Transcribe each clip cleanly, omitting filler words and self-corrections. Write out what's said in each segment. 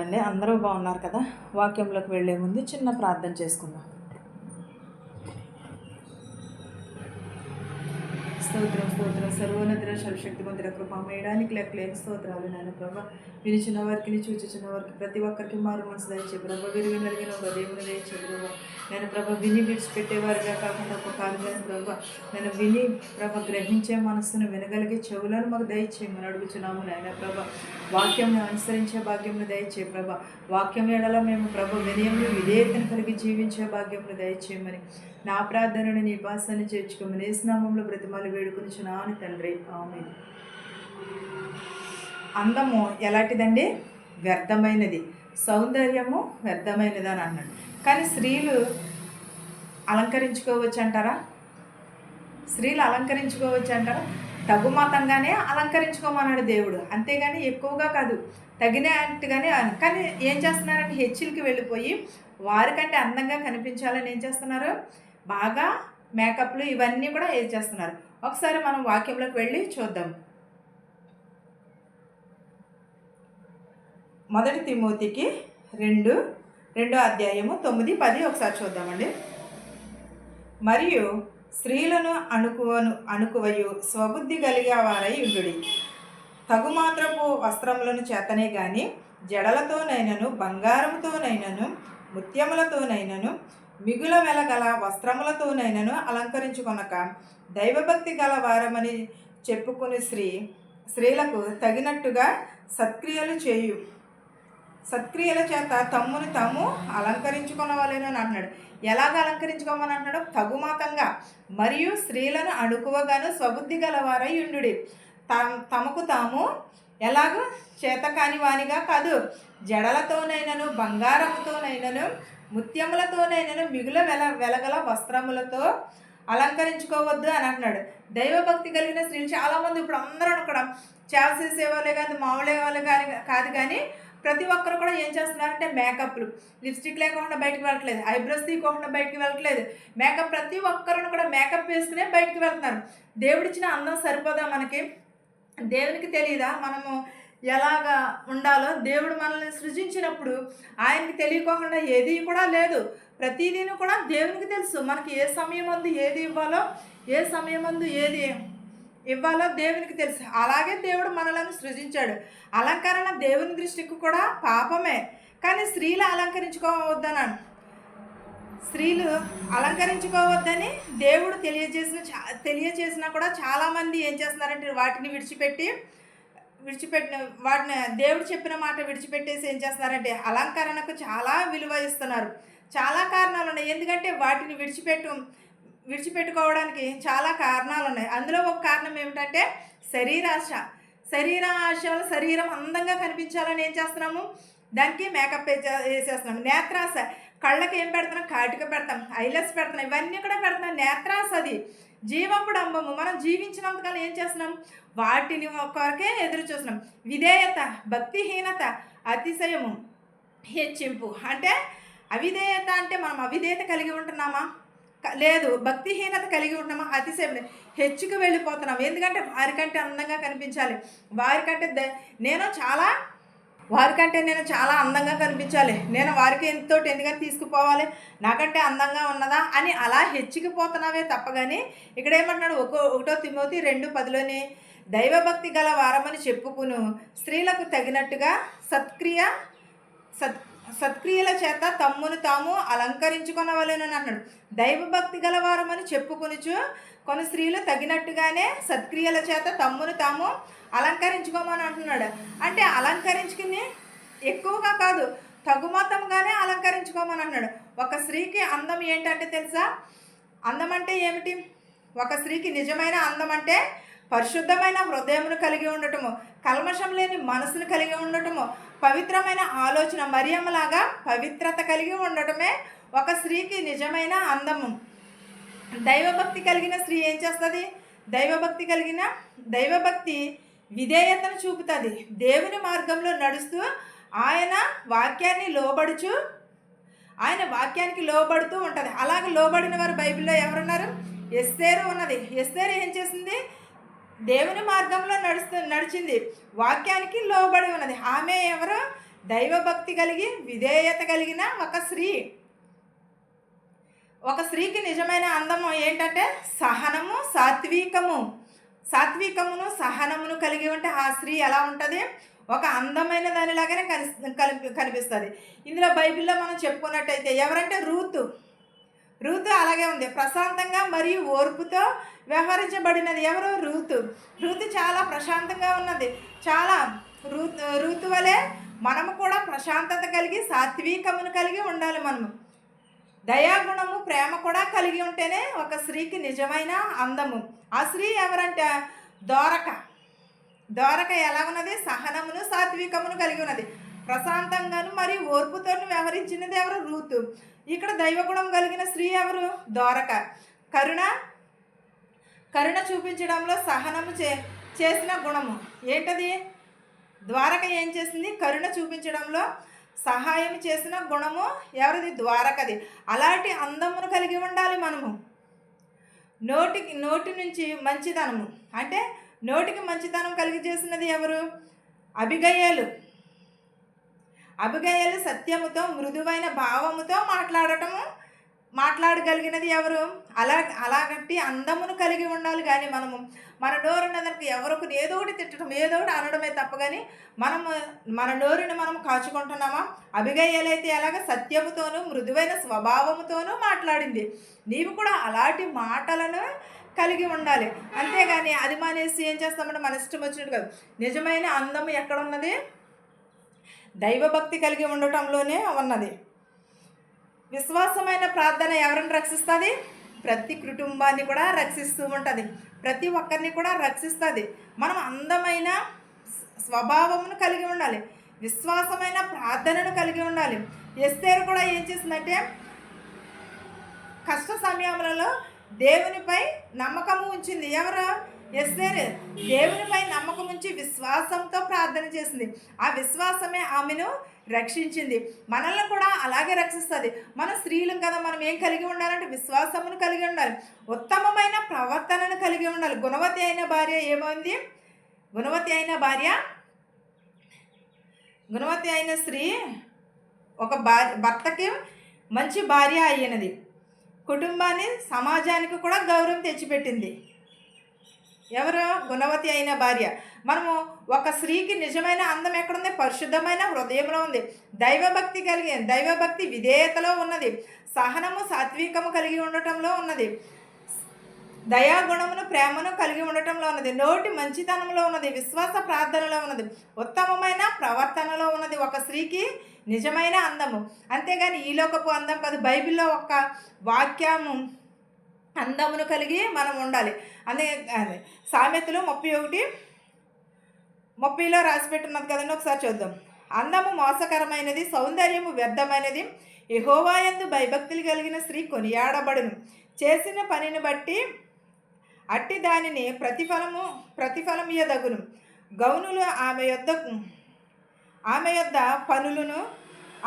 అండి అందరూ బాగున్నారు కదా. వాక్యంలోకి వెళ్ళే ముందు చిన్న ప్రార్థన చేసుకుందాం. స్తోత్రం స్తోత్రం సర్వోన్నతుల సర్వశక్తిమంతుల కృపమేయడానికి లెక్కలేని స్తోత్రాలు నాయన ప్రభా. వినిచిన వారికి చూచిన వారికి ప్రతి ఒక్కరికి మారు మనసు దయచే ప్రభా. విరిగి నలిగిన దేవుని దయచే ప్రభా. నేను ప్రభ విని విడిచిపెట్టేవారిగా కాకుండా ఒక కారణమైన ప్రభా నేను విని ప్రభ గ్రహించే మనస్సును వినగలిగే చెవులను మాకు దయచేయమని అడుగుచున్నాము నాయన ప్రభ. వాక్యంను అనుసరించే భాగ్యంను దయచే ప్రభ. వాక్యం ఎడల మేము ప్రభ వినయంలో విధేయతను కలిగి జీవించే భాగ్యంను దయచేయమని నా ప్రార్థనని నీ భాషని చేర్చుకోమని యేసునామంలో బ్రతిమాలి వేడుకొనిచున్నాను తండ్రి, ఆమేన్. అందము ఎలాంటిదండి? వ్యర్థమైనది. సౌందర్యము వ్యర్థమైనది అని అన్నాడు. కానీ స్త్రీలు అలంకరించుకోవచ్చు అంటారా? స్త్రీలు అలంకరించుకోవచ్చు అంటారా? తగుమాతంగానే అలంకరించుకోమన్నాడు దేవుడు, అంతేగాని ఎక్కువగా కాదు, తగినట్టుగానే. కానీ ఏం చేస్తున్నారంటే హెచ్చులకి వెళ్ళిపోయి వారికంటే అందంగా కనిపించాలని ఏం చేస్తున్నారు? బాగా మేకప్లు ఇవన్నీ కూడా ఏం చేస్తున్నారు. ఒకసారి మనం వాక్యంలోకి వెళ్ళి చూద్దాం. 1 తిమోతికి 2 అధ్యాయము 9, 10 ఒకసారి చూద్దామండి. మరియు స్త్రీలను అణుకువయు స్వబుద్ధి కలిగే వారై ఉండుడి. తగుమాత్రపు వస్త్రములను చేతనే గాని జడలతోనైనను బంగారముతోనైనను ముత్యములతోనైనను మిగుల వెలగల వస్త్రములతోనైనను అలంకరించుకొనక దైవభక్తి గల వారమని చెప్పుకుని స్త్రీలకు తగినట్టుగా సత్క్రియల చేత తమ్మును తాము అలంకరించుకొనవలెను అని అంటున్నాడు. ఎలాగ అలంకరించుకోమని అంటున్నాడు? తగుమాతంగా. మరియు స్త్రీలను అణుకువగాను స్వబుద్ధి గలవారై ఉండుడి. తమకు తాము ఎలాగో చేతకాని వానిగా కాదు, జడలతోనైనను బంగారముతోనైనను ముత్యములతోనైనను మిగుల వెలగల వస్త్రములతో అలంకరించుకోవద్దు అని అంటున్నాడు. దైవభక్తి కలిగిన స్త్రీలు చాలామంది ఇప్పుడు అందరూ కూడా చేవ చేసేవాళ్ళే కాదు, మామూలే వాళ్ళే కాదు, కానీ ప్రతి ఒక్కరు కూడా ఏం చేస్తున్నారంటే మేకప్లు, లిప్స్టిక్ లేకుండా బయటకు వెళ్ళట్లేదు, ఐబ్రోస్ తీయకుండా బయటకు వెళ్ళట్లేదు, మేకప్. ప్రతి ఒక్కరు కూడా మేకప్ వేసుకునే బయటకు వెళ్తున్నారు. దేవుడిచ్చిన అందం సరిపోదా మనకి? దేవునికి తెలియదా మనము ఎలాగా ఉండాలో? దేవుడు మనల్ని సృజించినప్పుడు ఆయనకి తెలియకోకుండా ఏది కూడా లేదు. ప్రతిదీ కూడా దేవునికి తెలుసు. మనకి ఏ సమయం అందు ఏది ఇవ్వాలో, ఏ సమయం అందు ఏది ఇవ్వాలో దేవునికి తెలుసు. అలాగే దేవుడు మనలను సృజించాడు. అలంకరణ దేవుని దృష్టికి కూడా పాపమే. కానీ స్త్రీలు అలంకరించుకోవద్దన్నాను. స్త్రీలు అలంకరించుకోవద్దని దేవుడు తెలియజేసినా కూడా చాలామంది ఏం చేస్తున్నారంటే వాటిని విడిచిపెట్టిన వాటిని దేవుడు చెప్పిన మాట విడిచిపెట్టేసి ఏం చేస్తున్నారంటే అలంకరణకు చాలా విలువ ఇస్తున్నారు. చాలా కారణాలు ఉన్నాయి. ఎందుకంటే వాటిని విడిచిపెట్టుకోవడానికి చాలా కారణాలు ఉన్నాయి. అందులో ఒక కారణం ఏమిటంటే శరీరాశ. శరీరం అందంగా కనిపించాలని ఏం చేస్తున్నాము? దానికి మేకప్ వేసేస్తున్నాం. నేత్రాశ. కళ్ళకి ఏం పెడుతున్నాం? కాటిక పెడతాం, ఐలెస్ పెడుతున్నాం, ఇవన్నీ కూడా పెడుతున్నాం. నేత్రాశ అది జీవపుడు అంబము. మనం జీవించినంతకాలం ఏం చేస్తున్నాం? వాటిని కొరకే ఎదురు చూస్తున్నాం. విధేయత, భక్తిహీనత, అతిశయము, హెచ్చింపు. అంటే అవిధేయత అంటే మనం అవిధేయత కలిగి ఉంటున్నామా? లేదు. భక్తిహీనత కలిగి ఉంటున్నామా? అతిశయం, హెచ్చుకు వెళ్ళిపోతున్నాం. ఎందుకంటే వారికంటే అందంగా కనిపించాలి, వారికంటే నేను చాలా అందంగా కనిపించాలి, నేను వారికి ఎందుకని తీసుకుపోవాలి, నాకంటే అందంగా ఉన్నదా అని అలా హెచ్చికిపోతున్నావే తప్ప. కానీ ఇక్కడ ఏమంటున్నాడు? 1 తిమోతి 2:10లోని దైవభక్తి గల వారమని చెప్పుకును స్త్రీలకు తగినట్టుగా సత్క్రియల చేత తమ్మును తాము అలంకరించుకొనవలెను అన్నాడు. దైవభక్తి గల వారమని చెప్పుకొనుచు కొన్ని స్త్రీలు తగినట్టుగానే సత్క్రియల చేత తమ్మును తాము అలంకరించుకోమని అంటున్నాడు. అంటే అలంకరించుకుని ఎక్కువగా కాదు, తగుమాతంగానే అలంకరించుకోమని అంటున్నాడు. ఒక స్త్రీకి అందం ఏంటంటే తెలుసా? అందం అంటే ఏమిటి? ఒక స్త్రీకి నిజమైన అందం అంటే పరిశుద్ధమైన హృదయమును కలిగి ఉండటము, కల్మషం లేని మనసును కలిగి ఉండటము, పవిత్రమైన ఆలోచన, మరియమ్మలాగా పవిత్రత కలిగి ఉండటమే ఒక స్త్రీకి నిజమైన అందము. దైవభక్తి కలిగిన స్త్రీ ఏం చేస్తుంది? దైవభక్తి విధేయతను చూపుతుంది. దేవుని మార్గంలో నడుస్తూ ఆయన వాక్యానికి లోబడుతూ ఉంటుంది. అలాగే లోబడిన వారు బైబిల్లో ఎవరున్నారు? ఎస్తేరు ఉన్నది. ఎస్తేరు ఏం చేసింది? దేవుని మార్గంలో నడిచింది, వాక్యానికి లోబడి ఉన్నది. ఆమె ఎవరు? దైవభక్తి కలిగి విధేయత కలిగిన ఒక స్త్రీకి నిజమైన అందము ఏంటంటే సహనము, సాత్వికమును సహనమును కలిగి ఉంటే ఆ స్త్రీ ఎలా ఉంటుంది? ఒక అందమైన దానిలాగానే కనిపిస్తుంది. ఇందులో బైబిల్లో మనం చెప్పుకున్నట్టయితే ఎవరంటే రూతు అలాగే ఉంది. ప్రశాంతంగా మరియు ఓర్పుతో వ్యవహరించబడినది ఎవరు? రూతు చాలా ప్రశాంతంగా ఉన్నది. చాలా రూతు వలె మనము కూడా ప్రశాంతత కలిగి సాత్వికమును కలిగి ఉండాలి. మనము దయాగుణము, ప్రేమ కూడా కలిగి ఉంటేనే ఒక స్త్రీకి నిజమైన అందము. ఆ స్త్రీ ఎవరంటే దోరక ఎలా ఉన్నది? సహనమును సాత్వికమును కలిగి ఉన్నది. ప్రశాంతంగాను మరియు ఓర్పుతోను వ్యవహరించినది ఎవరు? రూతు. ఇక్కడ దైవగుణం కలిగిన స్త్రీ ఎవరు? దోరక. కరుణ చూపించడంలో సహనము చేసిన గుణము ఏంటది? ద్వారక ఏం చేసింది? కరుణ చూపించడంలో సహాయం చేసిన గుణము ఎవరిది? ద్వారకది. అలాంటి అందమును కలిగి ఉండాలి మనము. నోటి నుంచి మంచితనము అంటే నోటికి మంచితనం కలిగి చేసినది ఎవరు? అబిగయలు సత్యముతో మృదువైన భావముతో మాట్లాడగలిగినది ఎవరు? అలాగట్టి అందమును కలిగి ఉండాలి. కానీ మనము మన నోరున్నదానికి ఎవరికి ఏదో ఒకటి తిట్టడం, ఏదో ఒకటి అనడమే తప్ప కానీ మన నోరుని మనం కాచుకుంటున్నామా? అబిగయలైతే ఎలాగ సత్యముతోనూ మృదువైన స్వభావముతోనూ మాట్లాడింది. నీవు కూడా అలాంటి మాటలను కలిగి ఉండాలి. అంతేగాని అది మానేసి ఏం చేస్తామంటే మన ఇష్టం వచ్చినట్టు కాదు. నిజమైన అందము ఎక్కడ ఉన్నది? దైవభక్తి కలిగి ఉండటంలోనే ఉన్నది. విశ్వాసమైన ప్రార్థన ఎవరిని రక్షిస్తుంది? ప్రతి కుటుంబాన్ని కూడా రక్షిస్తూ ఉంటుంది. ప్రతి ఒక్కరిని కూడా రక్షిస్తుంది. మనం అందమైన స్వభావమును కలిగి ఉండాలి. విశ్వాసమైన ప్రార్థనను కలిగి ఉండాలి. ఎస్తేరు కూడా ఏం చేసిందంటే కష్ట సమయంలో దేవునిపై నమ్మకము ఉంచింది. ఎవరు? ఎస్తేరు దేవునిపై నమ్మకం ఉంచి విశ్వాసంతో ప్రార్థన చేసింది. ఆ విశ్వాసమే ఆమెను రక్షించింది. మనల్ని కూడా అలాగే రక్షిస్తుంది. మన స్త్రీలం కదా, మనం ఏం కలిగి ఉండాలంటే విశ్వాసమును కలిగి ఉండాలి. ఉత్తమమైన ప్రవర్తనను కలిగి ఉండాలి. గుణవతి అయిన భార్య ఏమైంది? గుణవతి అయిన స్త్రీ ఒక భర్తకి మంచి భార్య అయినది. కుటుంబాన్ని, సమాజానికి కూడా గౌరవం తెచ్చిపెట్టింది. ఎవరు? గుణవతి అయిన భార్య. మనము ఒక స్త్రీకి నిజమైన అందం ఎక్కడుంది? పరిశుద్ధమైన హృదయంలో ఉంది. దైవభక్తి విధేయతలో ఉన్నది. సహనము, సాత్వికము కలిగి ఉండటంలో ఉన్నది. దయాగుణమును, ప్రేమను కలిగి ఉండటంలో ఉన్నది. నోటి మంచితనంలో ఉన్నది. విశ్వాస ప్రార్థనలో ఉన్నది. ఉత్తమమైన ప్రవర్తనలో ఉన్నది ఒక స్త్రీకి నిజమైన అందము. అంతేగాని ఈ లోకపు అందం కాదు. బైబిల్లో ఒక వాక్యము అందమును కలిగి మనం ఉండాలి. అదే సామెతలు 31:30లో రాసిపెట్టున్నది కదండి, ఒకసారి చూద్దాం. అందము మోసకరమైనది, సౌందర్యము వ్యర్థమైనది. యెహోవా యందు భయభక్తులు కలిగిన స్త్రీ కొనియాడబడును. చేసిన పనిని బట్టి అట్టి దానిని ప్రతిఫలమియ్యదగును. గౌనులు ఆమె యొద్ద పనులను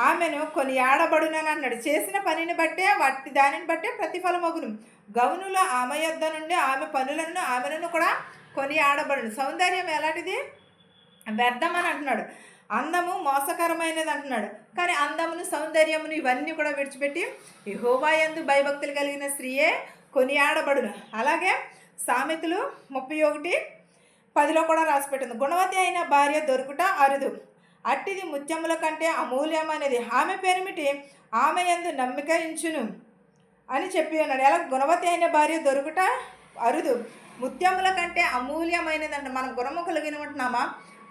ఆమెను కొనియాడబడునని అన్నాడు. చేసిన పనిని బట్టే వాటి దానిని బట్టే ప్రతిఫలమగును. గౌనులు ఆమె యొద్ద నుండి ఆమె పనులను ఆమెను కూడా కొనియాడబడును. సౌందర్యం ఎలాంటిది? వ్యర్థమని అంటున్నాడు. అందము మోసకరమైనది అంటున్నాడు. కానీ అందమును, సౌందర్యమును ఇవన్నీ కూడా విడిచిపెట్టి యెహోవా యందు భయభక్తులు కలిగిన స్త్రీయే కొనియాడబడును. అలాగే సామెతలు 31:10లో కూడా రాసిపెట్టింది. గుణవతి అయిన భార్య దొరుకుట అరుదు, అట్టిది ముత్యముల కంటే అమూల్యమైనది. ఆమె పేరుమిటి ఆమె యందు నమ్మిక ఉంచును అని చెప్పి ఉన్నాడు. ఎలా? గుణవతి అయిన భార్య దొరుకుట అరుదు, ముత్యముల కంటే అమూల్యమైనది అంటే మనం గుణము కలిగిన ఉంటున్నామా,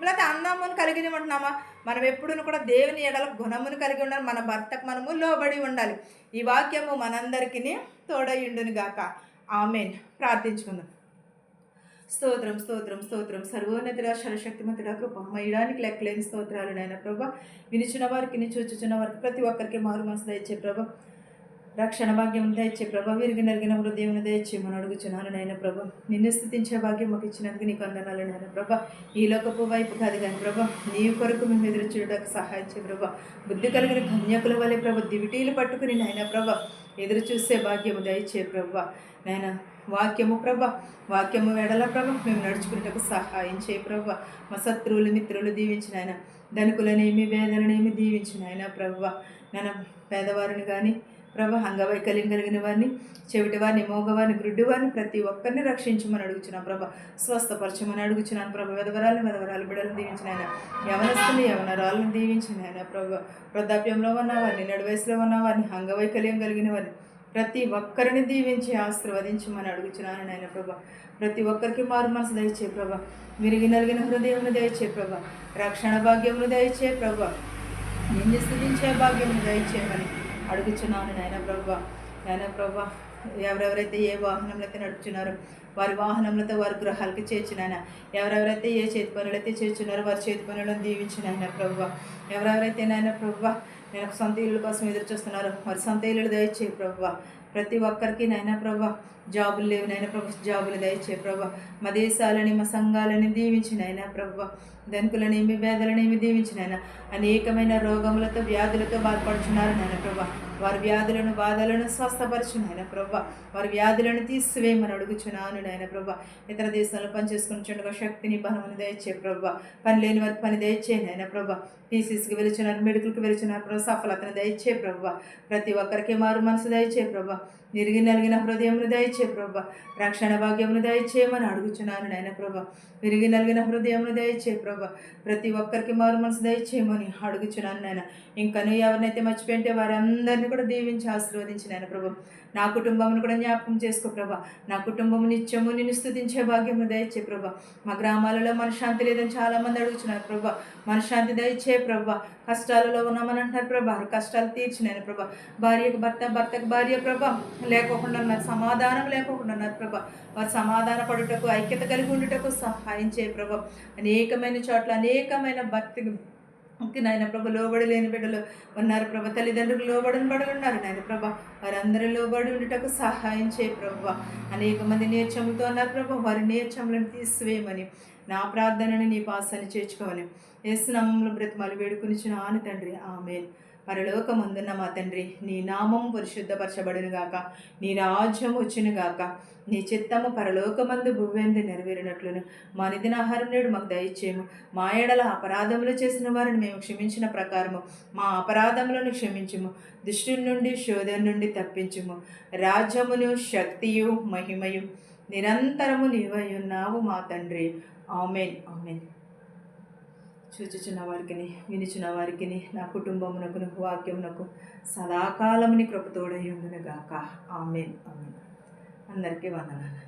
లేకపోతే అందమును కలిగిన ఉంటున్నామా? మనం ఎప్పుడూ కూడా దేవుని ఎడల గుణమును కలిగి ఉండాలి. మన భర్తకు మనము లోబడి ఉండాలి. ఈ వాక్యము మనందరికీ తోడయుండును గాక. ఆమేన్. ప్రార్థించుకుందాం. స్తోత్రం స్తోత్రం స్తోత్రం. సర్వోన్నతుడా, సర్వశక్తిమంతుడా, కృపమయడానికి లెక్కలేని స్తోత్రాలు నాయన ప్రభా. వినిచిన వారికి, చూచుచున్న వారికి ప్రతి ఒక్కరికి మారు మనసు దయచే ప్రభా. రక్షణ భాగ్యం దయచే ప్రభా. విరిగి నరిగిన హృదయం దయచేయమని అడుగుచున్నాను నాయన ప్రభా. నిన్ను స్తుతించే భాగ్యం మాకు ఇచ్చినందుకు నీకు వందనాలు నాయన ప్రభా. ఈ లోకపు వైపు కాదు కానీ ప్రభా, నీ కొరకు మేము ఎదురు చూడడానికి సహాయం చేయ ప్రభా. బుద్ధి కలిగిన కన్యకుల వలె ప్రభా దివిటీలు పట్టుకుని నాయన ప్రభా ఎదురు చూసే భాగ్యము దయచే ప్రభా. నాయన వాక్యము ప్రభా, వాక్యము వెడల ప్రభా మేము నడుచుకునేటకు సహాయం చేయ ప్రభా. మా శత్రువులు, మిత్రులు దీవించిన ఆయన ధనికులనేమి పేదలనేమి దీవించిన ఆయన ప్రభువ. నేను పేదవారిని కానీ ప్రభా, అంగవైకల్యం కలిగిన వారిని, చెవిటి వారిని, మోగవారిని, గ్రుడ్డి వారిని ప్రతి ఒక్కరిని రక్షించమని అడుగుచున్నాను ప్రభా. స్వస్థపరచమని అడుగుచున్నాను ప్రభా. వెధవరాలు బిడ్డలను దీవించిన ఆయన, యవనస్తుని యవనరాలను దీవించిన ఆయన ప్రభా. వృద్ధాప్యంలో ఉన్నవారిని, నడువయసులో ఉన్నవారిని, అంగవైకల్యం కలిగిన వారిని ప్రతి ఒక్కరిని దీవించి ఆశీర్వదించమని అడుగుచున్నాను నాయన ప్రభా. ప్రతి ఒక్కరికి మారు మనసు దయచే ప్రభా. విరిగి నలిగిన హృదయమును దయచే ప్రభా. రక్షణ భాగ్యమును దయచే ప్రభా. నిన్ను స్థుతించే భాగ్యమును దయచేయమని అడుగుచున్నాను నాయన ప్రభా. నాయన ప్రభా, ఎవరెవరైతే ఏ వాహనంలో అయితే నడుపుచున్నారో వారి వాహనములతో వారి గృహాలకి చేర్చినాయన. ఎవరెవరైతే ఏ చేతి పనులు అయితే చేర్చున్నారో వారి చేతి పనులను దీవించినాయన ప్రభా. ఎవరెవరైతే నాయన ప్రభా నేను సొంత ఇల్లు కోసం ఎదురు చూస్తున్నారో వారి సొంత ఇల్లు దయచే ప్రభా. ప్రతి ఒక్కరికి నాయన ప్రభా జాబులు లేవు నాయన ప్రభా, జాబులు దయచే ప్రభా. మా దేశాలని మా సంఘాలని దీవించిన ఆయన ప్రభా. ధనికులనేమి పేదలనేమి దీవించిన ఆయన. అనేకమైన రోగములతో వ్యాధులతో బాధపడుచున్నారు నాయన ప్రభా. వారి వ్యాధులను బాధలను స్వస్థపరచు నాయన ప్రభా. వారి వ్యాధులను తీసివేయమని అడుగుచున్నాను నాయన ప్రభా. ఇతర దేశాల్లో పనిచేసుకుని చుండగా శక్తిని బలమును దయచే ప్రభా. పని లేని వారికి పని దయచే నాయన ప్రభా. టీసీస్కి వెళుచున్నారు, మెడికల్కి వెళుచున్నారు ప్రభా. సఫలతను దయచే ప్రభా. ప్రతి ఒక్కరికి మారు మనసు దయచే ప్రభా. నిరిగి నలిగిన హృదయమును దయచే ప్రభా. రక్షణ భాగ్యమును దయచేయమని అడుగుచున్నాను నాయన ప్రభా. విరిగి నలిగిన హృదయమును దయచే ప్రభా. ప్రతి ఒక్కరికి మారు మనసు దయచేయమని అడుగుచున్నాను నాయన. ఇంకను ఎవరినైతే మర్చిపోయింటే వారందరినీ కూడా దీవించి ఆశీర్వదించి నాయన ప్రభా. నా కుటుంబమును కూడా జ్ఞాపకం చేసుకో ప్రభా. నా కుటుంబము నిత్యము నిన్ను స్తుతించే భాగ్యము దయచే ప్రభా. మా గ్రామాలలో మనశ్శాంతి లేదని చాలామంది అడుగుతున్నారు ప్రభా. మనశ్శాంతి దయచే ప్రభా. కష్టాలలో ఉన్నామని అంటారు ప్రభా. కష్టాలు తీర్చినాను ప్రభా. భార్యకు భర్త, భర్తకు భార్య ప్రభా లేకోకుండా ఉన్నారు, సమాధానం లేకోకుండా ఉన్నారు ప్రభా. వారు సమాధాన పడుటకు, ఐక్యత కలిగి ఉండుటకు సహాయం చేయ ప్రభా. అనేకమైన చోట్ల అనేకమైన భర్తకి నాయన ప్రభా లోబడి లేని బిడ్డలు ఉన్నారు ప్రభా. తల్లిదండ్రులు లోబడిన బిడ్డలు ఉన్నారు నాయన ప్రభా. వారందరూ లోబడి ఉండుటకు సహాయం చేయ ప్రభా. అనేక మంది నీరసంతో ఉన్నారు ప్రభా. వారి నీరసములను తీసివేయమని నా ప్రార్థనని నీ పాసాన్ని చేర్చుకోవాలి. యేసు నామములో బ్రతిమాలు వేడుకొనిచున్నాను తండ్రి, ఆమేన్. పరలోకమందున్న మా తండ్రి, నీ నామం పరిశుద్ధపరచబడునుగాక, నీ రాజ్యం వచ్చునుగాక, నీ చిత్తము పరలోకమందు భూవేందు నెరవేరినట్లును మా నిదిన ఆహారం నేడు మాకు దయచేయము. మా ఎడల అపరాధములు చేసిన వారిని మేము క్షమించిన ప్రకారము మా అపరాధములను క్షమించుము. దుష్టుల నుండి, శోధన నుండి తప్పించుము. రాజ్యమును, శక్తియు, మహిమయు నిరంతరము నీవై ఉన్నావు మా తండ్రి, ఆమేన్, ఆమేన్. చూచుచున్న వారికి, వినుచున్న వారికి, నా కుటుంబమునకు, వాక్యమునకు సదాకాలముని కృపతోడై ఉండునుగాక, ఆమేన్, ఆమేన్. అందరికీ వందనాలు.